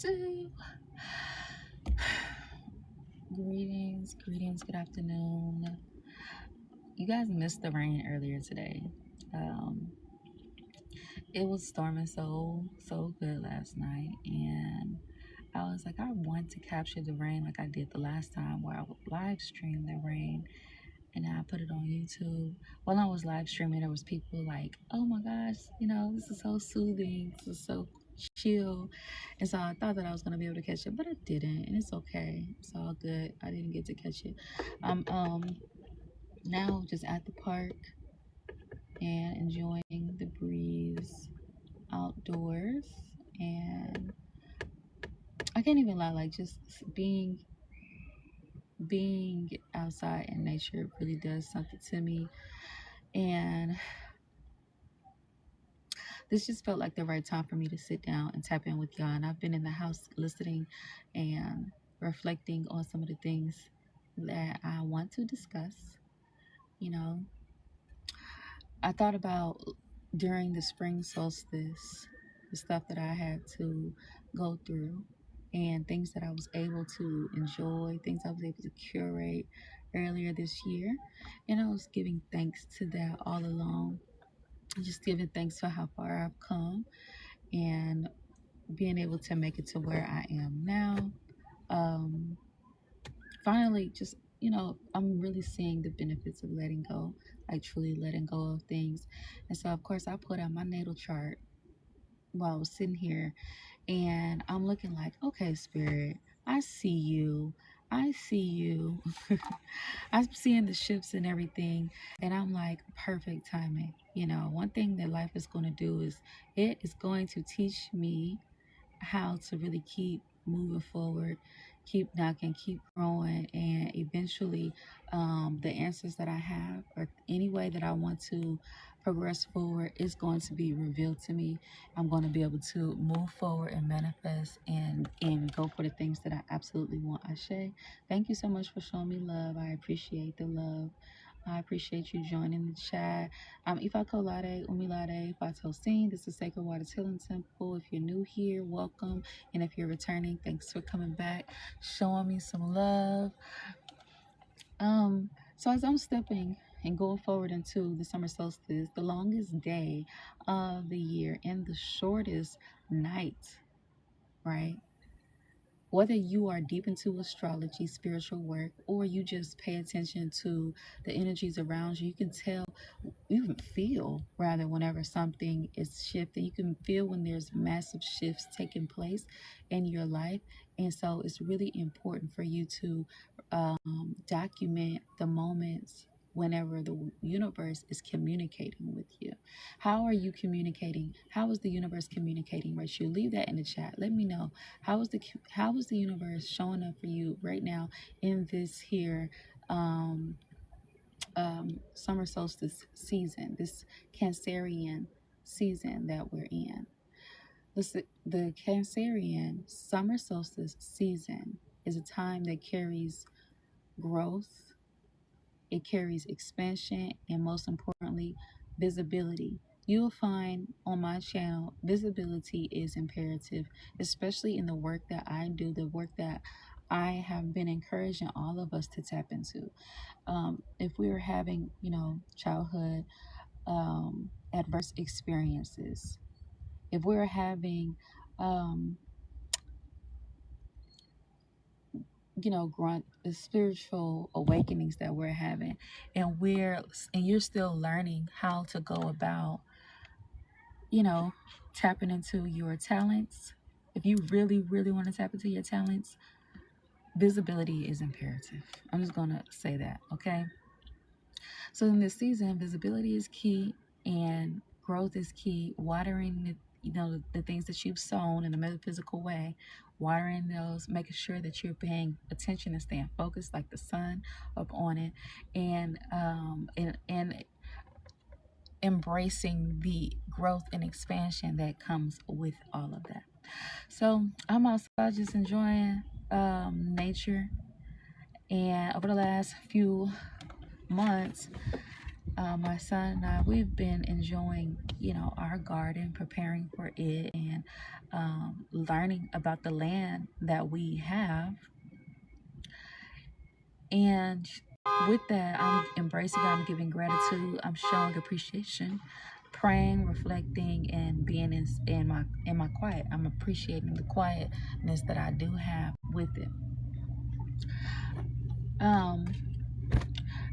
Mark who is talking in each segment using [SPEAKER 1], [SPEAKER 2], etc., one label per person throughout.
[SPEAKER 1] So, greetings, good afternoon. You guys missed the rain earlier today. Um, it was storming so good last night, and I was like, I want to capture the rain like I did the last time, where I would live stream the rain, and I put it on YouTube. While I was live streaming, there was people like, "Oh my gosh, this is so soothing. This is so chill." And so I thought that I was gonna be able to catch it, but I didn't, and it's okay. It's all good. I didn't get to catch it. I'm now just at the park and enjoying the breeze outdoors, and I can't even lie, like just being outside in nature really does something to me. And this just felt like the right time for me to sit down and tap in with y'all. And I've been in the house listening and reflecting on some of the things that I want to discuss. You know, I thought about during the spring solstice, the stuff that I had to go through and things that I was able to enjoy, things I was able to curate earlier this year. And I was giving thanks to that all along. Just giving thanks for how far I've come and being able to make it to where I am now. Um, Finally, just, I'm really seeing the benefits of letting go, like truly letting go of things. And so, of course, I put out my natal chart while I was sitting here, and I'm looking like, okay, Spirit, I see you. I see you. I'm seeing the shifts and everything, and I'm like, perfect timing. One thing that life is going to do is it is going to teach me how to really keep moving forward, keep knocking, keep growing, and eventually the answers that I have or any way that I want to progress forward is going to be revealed to me. I'm going to be able to move forward and manifest and go for the things that I absolutely want. Ashe, thank you so much for showing me love. I appreciate the love. I appreciate you joining the chat. Ifa Kolade, Umilade, Fato Singh. This is Sacred Waters Healing Temple. If you're new here, welcome. And if you're returning, thanks for coming back, showing me some love. So as I'm stepping and going forward into the summer solstice, the longest day of the year and the shortest night, right? Whether you are deep into astrology, spiritual work, or you just pay attention to the energies around you, you can tell, you can feel rather whenever something is shifting. You can feel when there's massive shifts taking place in your life. And so it's really important for you to document the moments whenever the universe is communicating with you. How are you communicating? How is the universe communicating with you? Leave that in the chat. Let me know. How is the universe showing up for you right now in this here um, summer solstice season, this Cancerian season that we're in? The Cancerian summer solstice season is a time that carries growth, it carries expansion, and most importantly, visibility. You'll find on my channel, visibility is imperative, especially in the work that I do, the work that I have been encouraging all of us to tap into. If we are having, childhood adverse experiences, if we're having um, grunt the spiritual awakenings that we're having, and you're still learning how to go about tapping into your talents. If you really want to tap into your talents, visibility is imperative. I'm just gonna say that, okay? So in this season, visibility is key and growth is key. Watering the things that you've sown in a metaphysical way, watering those, making sure that you're paying attention and staying focused like the sun up on it, and embracing the growth and expansion that comes with all of that. So I'm outside just enjoying nature, and over the last few months My son and I, we've been enjoying, our garden, preparing for it, and learning about the land that we have. And with that, I'm embracing it, I'm giving gratitude, I'm showing appreciation, praying, reflecting, and being in my quiet. I'm appreciating the quietness that I do have with it. Um,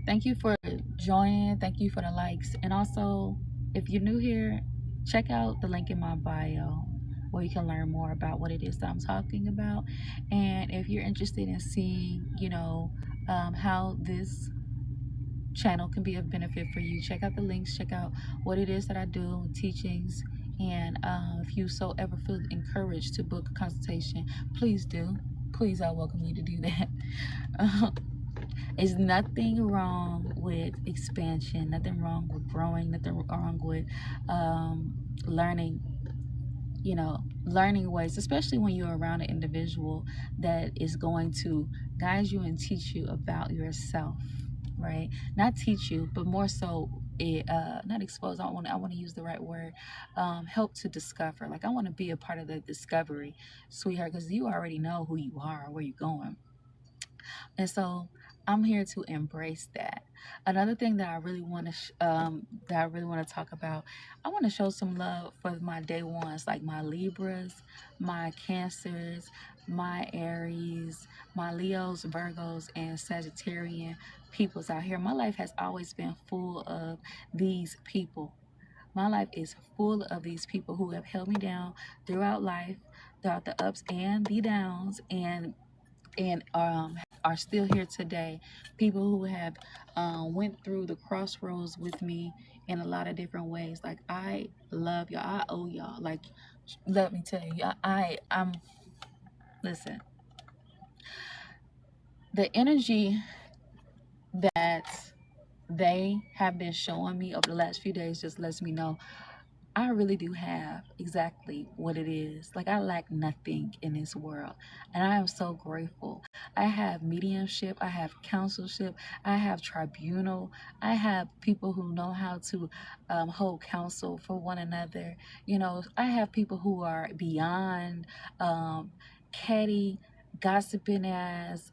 [SPEAKER 1] Thank you for joining. Thank you for the likes. And also, if you're new here, check out the link in my bio where you can learn more about what it is that I'm talking about. And if you're interested in seeing, how this channel can be of benefit for you, check out the links, check out what it is that I do, teachings. And if you so ever feel encouraged to book a consultation, please do. Please, I welcome you to do that. There's nothing wrong with expansion, nothing wrong with growing, nothing wrong with learning, learning ways, especially when you're around an individual that is going to guide you and teach you about yourself, right? Not teach you, but more so not expose. I want to use the right word. Help to discover. Like, I want to be a part of the discovery, sweetheart, because you already know who you are, where you're going. And so I'm here to embrace that. Another thing that I really want to talk about. I want to show some love for my day ones, like my Libras, my Cancers, my Aries, my Leos, Virgos, and Sagittarian peoples out here. My life has always been full of these people. My life is full of these people who have held me down throughout life, throughout the ups and the downs, and are still here today. People who have went through the crossroads with me in a lot of different ways. Like, I love y'all. I owe y'all. Like, let me tell you, I'm listen. The energy that they have been showing me over the last few days just lets me know I really do have exactly what it is. Like, I lack nothing in this world. And I am so grateful. I have mediumship, I have counselship, I have tribunal, I have people who know how to hold counsel for one another. I have people who are beyond catty, gossiping ass,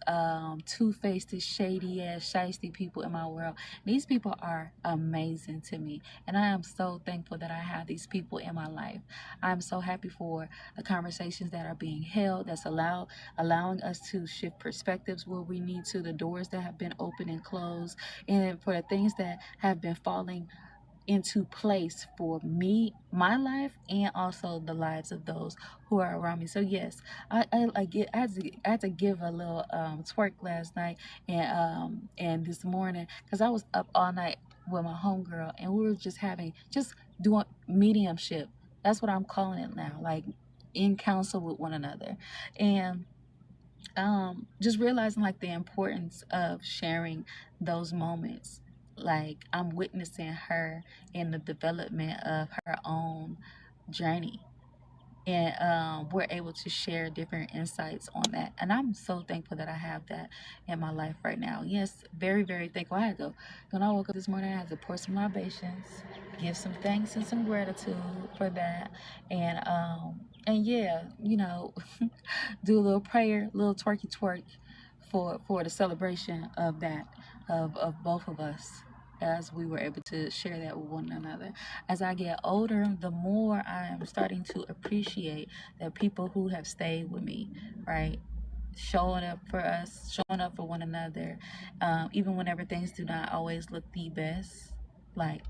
[SPEAKER 1] two-faced, shady ass, shiesty people in my world. These people are amazing to me. And I am so thankful that I have these people in my life. I'm so happy for the conversations that are being held, that's allowing us to shift perspectives where we need to, the doors that have been opened and closed, and for the things that have been falling into place for me, my life, and also the lives of those who are around me. So yes, I had to give a little twerk last night and this morning, because I was up all night with my homegirl, and we were just doing mediumship. That's what I'm calling it now, like in counsel with one another. And just realizing, like, the importance of sharing those moments. Like, I'm witnessing her in the development of her own journey, and we're able to share different insights on that, and I'm so thankful that I have that in my life right now. Yes, very, very thankful. I had to, when I woke up this morning, I had to pour some libations, give some thanks and some gratitude for that. And yeah, do a little prayer, a little twerky twerk for the celebration of that, of both of us, as we were able to share that with one another. As I get older, the more I am starting to appreciate the people who have stayed with me, right? Showing up for us, showing up for one another, even whenever things do not always look the best. Like,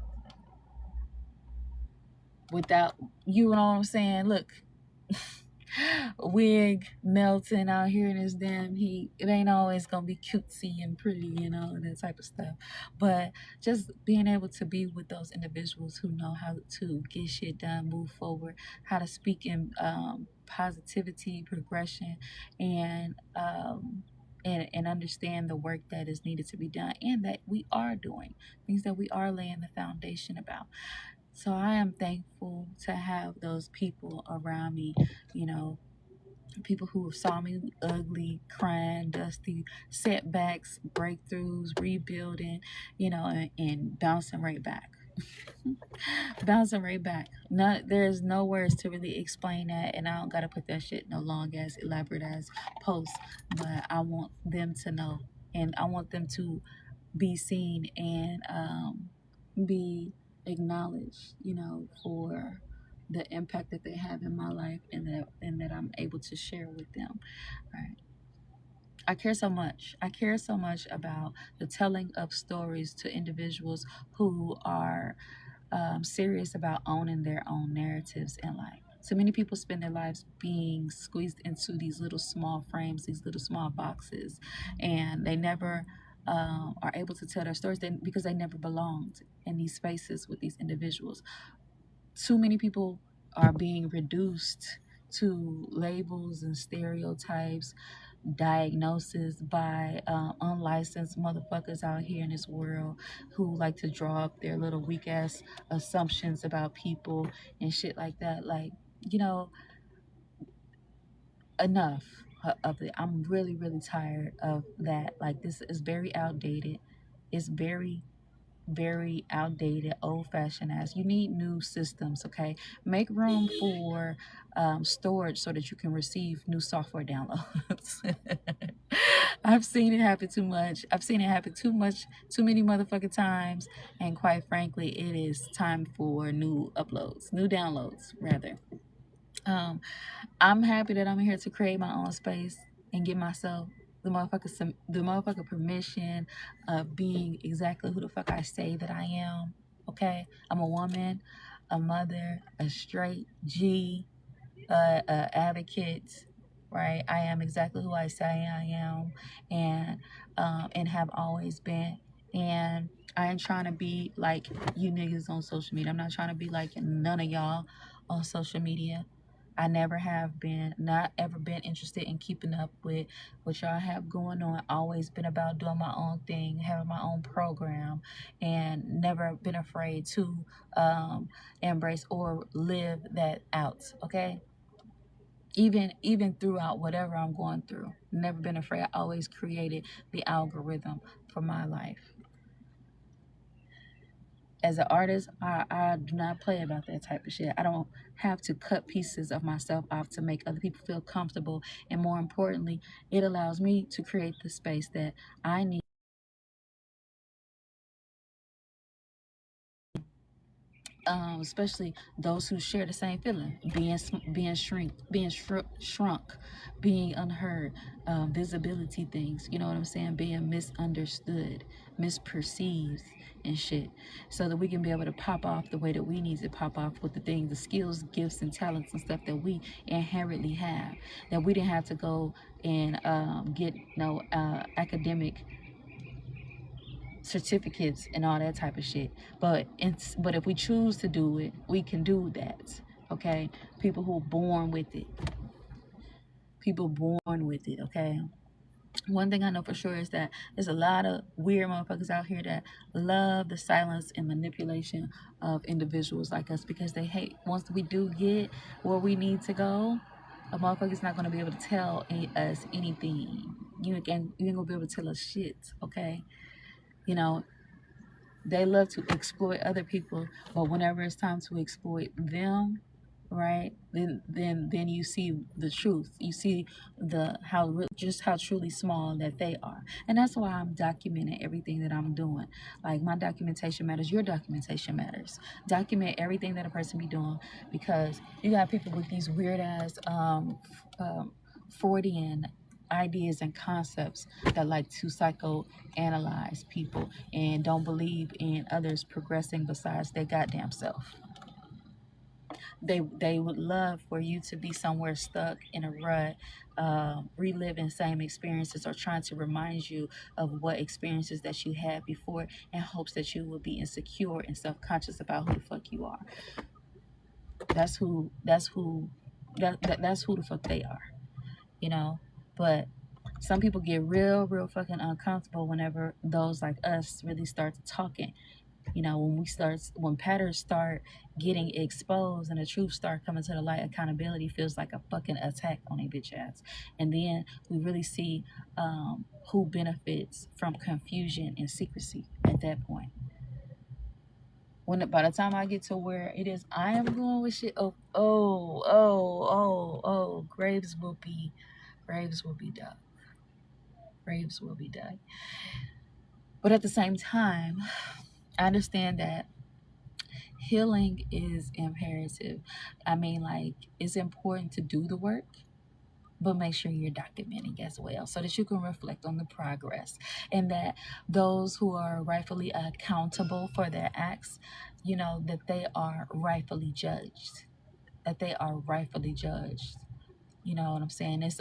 [SPEAKER 1] without, you know what I'm saying? Look, wig melting out here in this damn heat. It ain't always gonna be cutesy and pretty, and that type of stuff. But just being able to be with those individuals who know how to get shit done, move forward, how to speak in positivity, progression, and and understand the work that is needed to be done, and that we are doing things, that we are laying the foundation about. So I am thankful to have those people around me, you know, People who saw me ugly, crying, dusty, setbacks, breakthroughs, rebuilding, and bouncing right back. Bouncing right back. There's no words to really explain that, and I don't gotta put that shit no long as elaborate as posts. But I want them to know, and I want them to be seen and be acknowledged, for the impact that they have in my life, and that I'm able to share with them. Right. I care so much. I care so much about the telling of stories to individuals who are serious about owning their own narratives in life. So many people spend their lives being squeezed into these little small frames, these little small boxes, and they never are able to tell their stories because they never belonged in these spaces with these individuals. Too many people are being reduced to labels and stereotypes, diagnosis by unlicensed motherfuckers out here in this world who like to draw up their little weak ass assumptions about people and shit like that. Like, you know, enough of it. I'm really, really tired of that. Like, this is very outdated. It's very outdated, old-fashioned ass. You need new systems, okay? Make room for storage so that you can receive new software downloads. I've seen it happen too much. I've seen it happen too much, too many motherfucking times. And quite frankly, it is time for new uploads, new downloads, rather. Um, I'm happy that I'm here to create my own space and give myself the motherfucker permission of being exactly who the fuck I say that I am. Okay, I'm a woman, a mother, a straight G, advocate. Right, I am exactly who I say I am, and have always been. And I ain't trying to be like you niggas on social media. I'm not trying to be like none of y'all on social media. I never have been, not ever been interested in keeping up with what y'all have going on. Always been about doing my own thing, having my own program, and never been afraid to embrace or live that out. Okay, even throughout whatever I'm going through, never been afraid. I always created the algorithm for my life. As an artist, I do not play about that type of shit. I don't have to cut pieces of myself off to make other people feel comfortable. And more importantly, it allows me to create the space that I need. Especially those who share the same feeling, being shrunk, being unheard, visibility things. You know what I'm saying? Being misunderstood, misperceived, and shit, so that we can be able to pop off the way that we need to pop off with the things, the skills, gifts, and talents and stuff that we inherently have. That we didn't have to go and get no academic certificates and all that type of shit. But if we choose to do it, we can do that. Okay, people who are born with it. People born with it. Okay. One thing I know for sure is that there's a lot of weird motherfuckers out here that love the silence and manipulation of individuals like us because they hate. Once we do get where we need to go, a motherfucker's not gonna be able to tell us anything. You ain't gonna be able to tell us shit. Okay. You know, they love to exploit other people, but whenever it's time to exploit them, right, then you see the truth. You see just how truly small that they are. And that's why I'm documenting everything that I'm doing. Like, my documentation matters, your documentation matters. Document everything that a person be doing, because you got people with these weird ass Freudian ideas and concepts that like to psychoanalyze people and don't believe in others progressing besides their goddamn self. They would love for you to be somewhere stuck in a rut, reliving same experiences or trying to remind you of what experiences that you had before, in hopes that you will be insecure and self-conscious about who the fuck you are. That's who that's who the fuck they are, you know. But some people get real fucking uncomfortable whenever those like us really start talking You know, when patterns start getting exposed and the truth start coming to the light, accountability feels like a fucking attack on a bitch ass. And then we really see who benefits from confusion and secrecy at that point. By the time I get to where it is I am going with shit, graves will be dug. Graves will be dug. But at the same time, I understand that healing is imperative. I mean, like, it's important to do the work, but make sure you're documenting as well so that you can reflect on the progress, and that those who are rightfully accountable for their acts, you know, that they are rightfully judged. That they are rightfully judged. You know what I'm saying? It's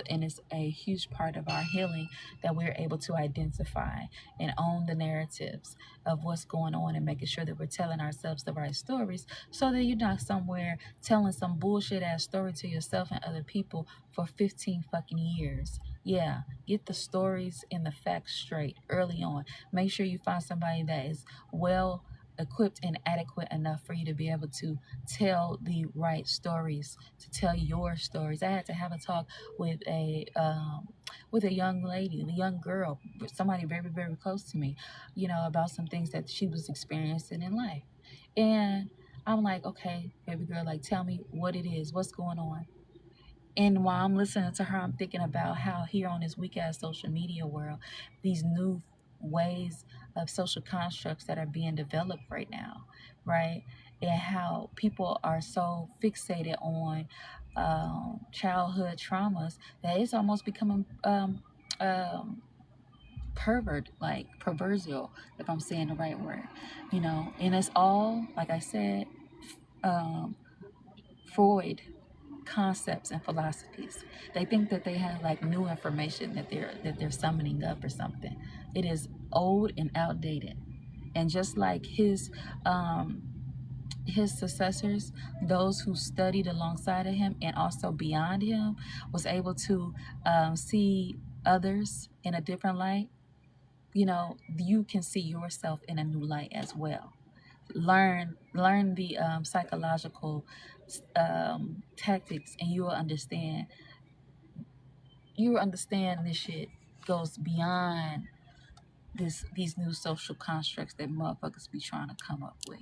[SPEAKER 1] a huge part of our healing that we're able to identify and own the narratives of what's going on and making sure that we're telling ourselves the right stories so that you're not somewhere telling some bullshit ass story to yourself and other people for 15 fucking years. Yeah, get the stories and the facts straight early on. Make sure you find somebody that is well equipped and adequate enough for you to be able to tell the right stories, to tell your stories. I had to have a talk with a young lady, a young girl, somebody very, very close to me, you know, about some things that she was experiencing in life. And I'm like, okay, baby girl, like, tell me what it is, what's going on. And while I'm listening to her, I'm thinking about how here on this weak ass social media world, these new ways of social constructs that are being developed right now, right? And how people are so fixated on childhood traumas that it's almost becoming um, like perversial, if I'm saying the right word, you know. And it's all, like I said, um, Freud concepts and philosophies. They think that they have like new information that they're summoning up or something. It is old and outdated. And just like his successors, those who studied alongside of him and also beyond him, was able to see others in a different light. You know, you can see yourself in a new light as well. Learn the psychological tactics, and you will understand this shit goes beyond these new social constructs that motherfuckers be trying to come up with.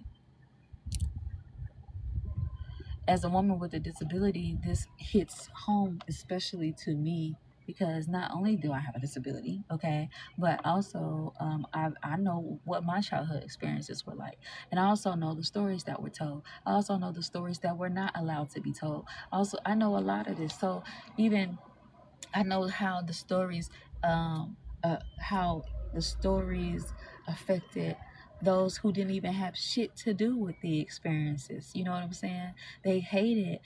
[SPEAKER 1] As a woman with a disability, this hits home especially to me because not only do I have a disability, okay, but also I know what my childhood experiences were like. And I also know the stories that were told. I also know the stories that were not allowed to be told. Also, I know a lot of this. So even I know how the stories affected those who didn't even have shit to do with the experiences. You know what I'm saying? They hated,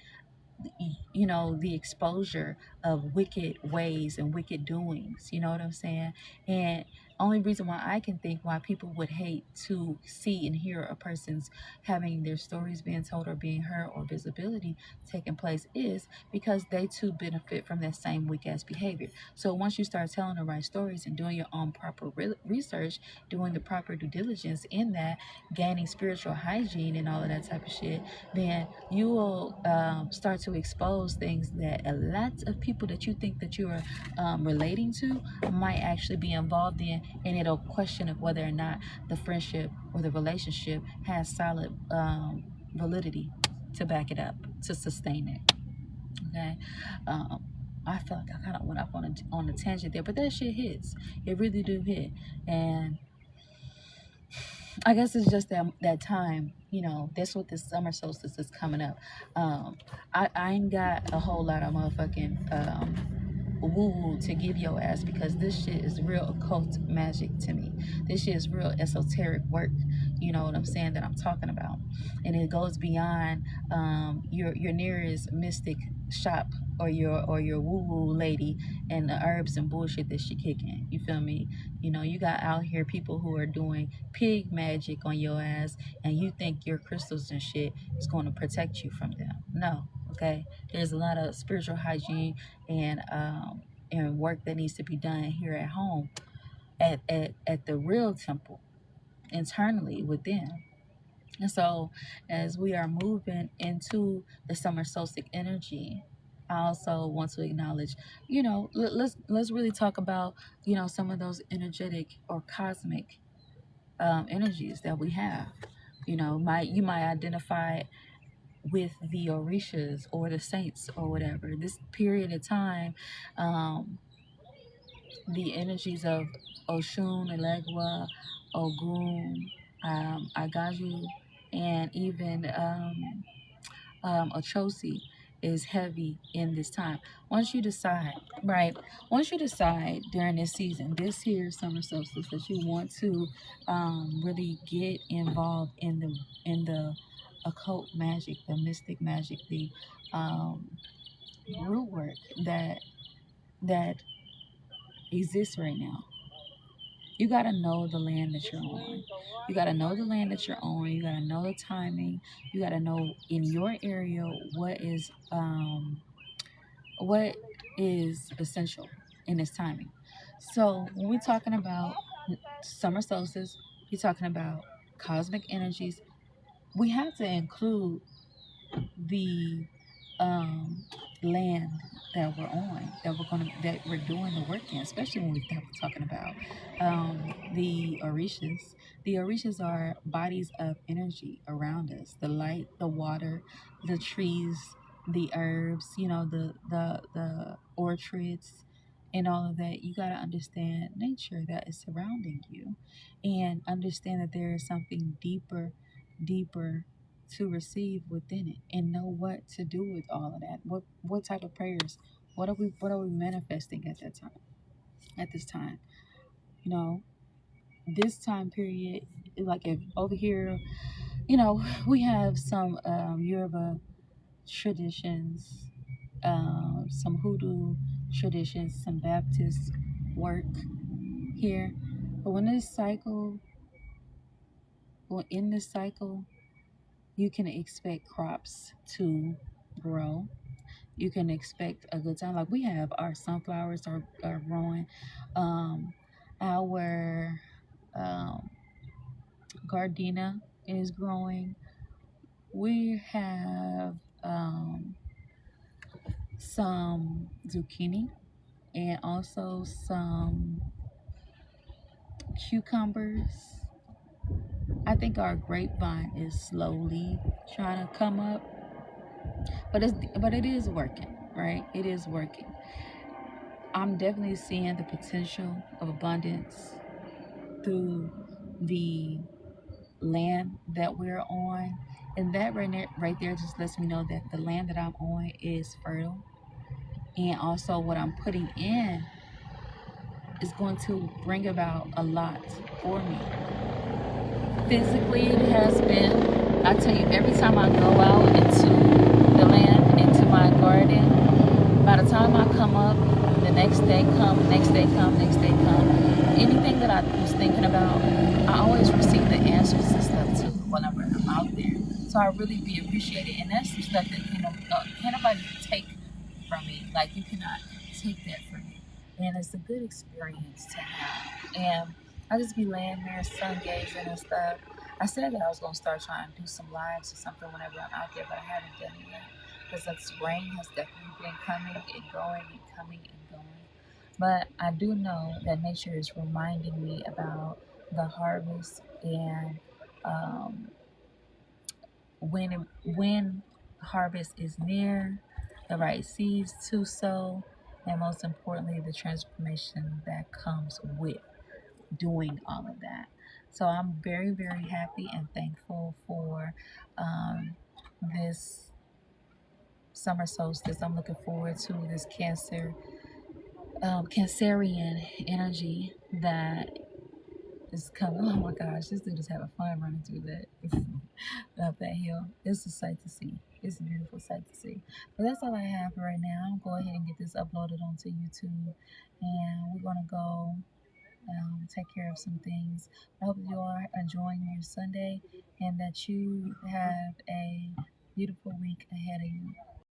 [SPEAKER 1] you know, the exposure of wicked ways and wicked doings. You know what I'm saying? And only reason why I can think why people would hate to see and hear a person's having their stories being told or being heard or visibility taking place is because they too benefit from that same weak ass behavior. So once you start telling the right stories and doing your own proper research, doing the proper due diligence in that, gaining spiritual hygiene and all of that type of shit, then you will start to expose things that a lot of people that you think that you are relating to might actually be involved in, and it'll question of whether or not the friendship or the relationship has solid validity to back it up, to sustain it. Okay. um, I feel like I kind of went up on a tangent there, but that shit hits. It really do hit. And I guess it's just that time, you know. That's what this summer solstice is coming up. I ain't got a whole lot of motherfucking woo woo to give your ass because this shit is real occult magic to me. This shit is real esoteric work. You know what I'm saying, that I'm talking about, and it goes beyond your nearest mystic shop or your woo woo lady and the herbs and bullshit that she kicking. You feel me? You know, you got out here people who are doing pig magic on your ass, and you think your crystals and shit is going to protect you from them. No, okay. There's a lot of spiritual hygiene and work that needs to be done here at home at the real temple internally within. And so, as we are moving into the summer solstice energy, I also want to acknowledge, let's really talk about, some of those energetic or cosmic energies that we have. You might identify with the Orishas or the saints or whatever. This period of time, um, the energies of Oshun, Elegua, Ogun, Agaju, and even Ochosi is heavy in this time. Once you decide, right? Once you decide during this season, this here summer solstice, that you want to really get involved in the occult magic, the mystic magic, the um, root work that exists right now. You got to know the land that you're on. You got to know the land that you're on. You got to know the timing. You got to know in your area what is essential in this timing. So when we're talking about summer solstice, you're talking about cosmic energies. We have to include the land that we're on, that we're doing the work in, especially when we're talking about the orishas. The orishas are bodies of energy around us: the light, the water, the trees, the herbs. The orchards. And all of that, you got to understand nature that is surrounding you, and understand that there is something deeper to receive within it, and know what to do with all of that. What type of prayers? What are we manifesting at that time? At this time, you know, this time period, like if over here, we have some Yoruba traditions, some Hoodoo traditions, some Baptist work here. But in this cycle, you can expect crops to grow. You can expect a good time. Like we have our sunflowers are growing. Our gardenia is growing. We have some zucchini and also some cucumbers. I think our grapevine is slowly trying to come up, but it is working, right? It is working. I'm definitely seeing the potential of abundance through the land that we're on. And that right there just lets me know that the land that I'm on is fertile. And also what I'm putting in is going to bring about a lot for me. Physically, it has been. I tell you, every time I go out into the land, into my garden, by the time I come up, the next day come, next day come, next day come. Anything that I was thinking about, I always receive the answers to stuff too whenever I'm out there. So I really be appreciated, and that's some stuff that can't nobody take from me. Like you cannot take that from me, and it's a good experience to have. And I just be laying there, sun gazing and stuff. I said that I was gonna start trying to do some lives or something whenever I'm out there, but I haven't done it yet because this rain has definitely been coming and going and coming and going. But I do know that nature is reminding me about the harvest and um, when harvest is near, the right seeds to sow, and most importantly, the transformation that comes with doing all of that. So I'm very, very happy and thankful for um, this summer solstice. I'm looking forward to this Cancerian energy that is coming. Oh my gosh, this dude is having fun running through that up that hill. It's a sight to see. It's a beautiful sight to see. But that's all I have for right now. I'll go ahead and get this uploaded onto YouTube, and we're gonna go take care of some things. I hope you are enjoying your Sunday and that you have a beautiful week ahead of you.